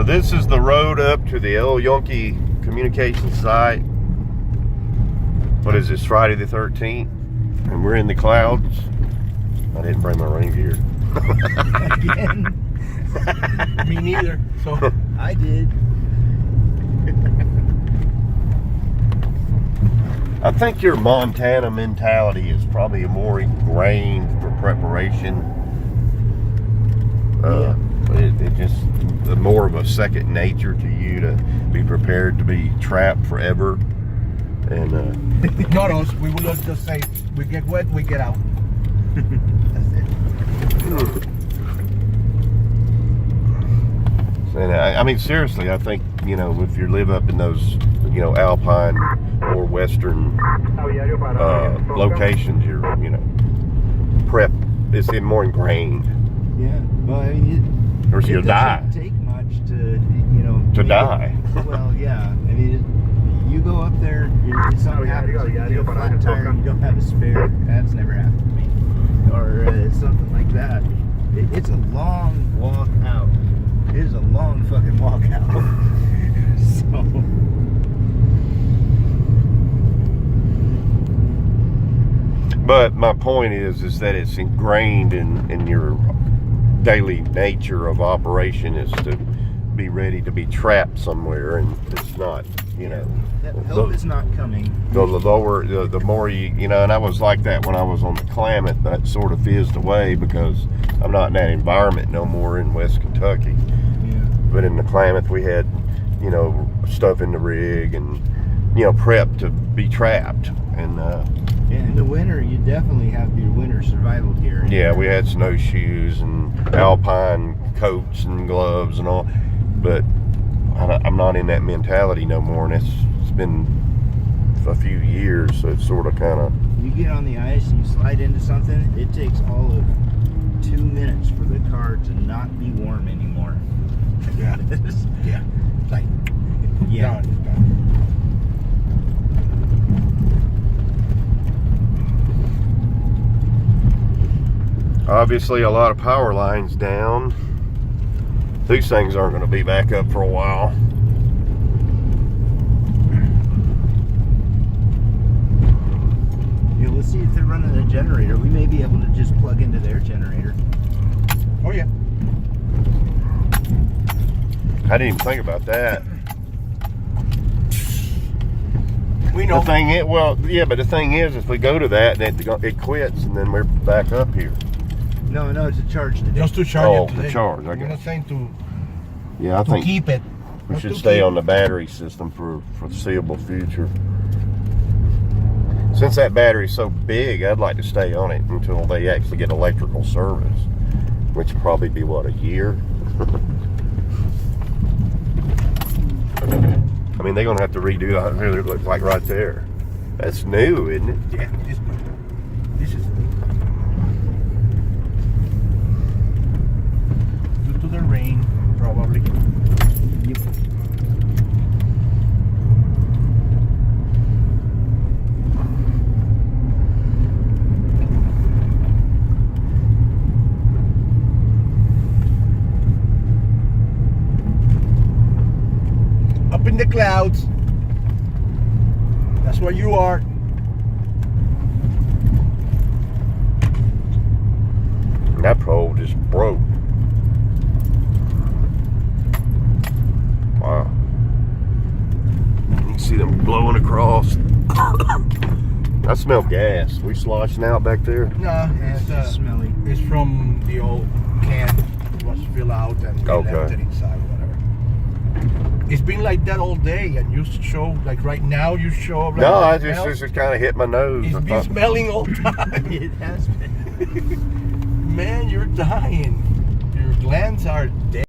So this is the road up to the El Yunque communication site. What is this, Friday the 13th? And we're in the clouds. I didn't bring my rain gear. Again. Me neither. So I did. I think your Montana mentality is probably more ingrained for preparation. It just more of a second nature to you to be prepared to be trapped forever. And not us. We will just say we get wet, we get out. That's it. and I mean, seriously, I think, you know, if you live up in those, you know, alpine or western locations, you're, you know, prep is more ingrained. Yeah, well, I mean, or you'll die. It doesn't take much to, you know, to die. Well, yeah. I mean, you go up there, something happens, you get a flat tire, and you don't have a spare. That's never happened to me. Or something like that. It's a long walk out. It is a long fucking walk out. So. But my point is that it's ingrained in your daily nature of operation is to be ready to be trapped somewhere, and it's not, you know. Help is not coming. The lower, the more you know, and I was like that when I was on the Klamath, but it sort of fizzed away because I'm not in that environment no more in West Kentucky. Yeah. But in the Klamath, we had, you know, stuff in the rig and, you know, prep to be trapped. And in the winter, you definitely have your winter survival gear. Yeah, we had snowshoes and alpine coats and gloves and all, but I'm not in that mentality no more, and it's been a few years, so it's sort of kind of. You get on the ice and you slide into something, it takes all of 2 minutes for the car to not be warm anymore. Yeah. Yeah. Like, yeah. Obviously, a lot of power lines down. These things aren't going to be back up for a while. Yeah, let's see if they're running a generator. We may be able to just plug into their generator. oh yeah. I didn't even think about that. We know. The thing is, well, yeah, but the thing is, if we go to that, then it quits, and then we're back up here. No, it's a charge today. Just to charge Oh, it today. to charge. I'm not saying to Yeah, I think keep it. we Just should to stay keep on the battery system for foreseeable future. Since that battery's so big, I'd like to stay on it until they actually get electrical service, which will probably be, what, a year? I mean, they're going to have to redo it. It looks like right there. That's new, isn't it? Yeah, this is due to the rain, probably. Yep. Up in the clouds. That's where you are. That pole just broke. Wow. You can see them blowing across. I smell gas. We sloshing out back there. No, It's smelly. it's from the old can. It was filled out and we Okay. left it inside, whatever. It's been like that all day, and you show, like right now, you show up like No, I that just smell. kind of hit my nose. It's I been thought- smelling all the time. It has been. Man, you're dying. Your glands are dead.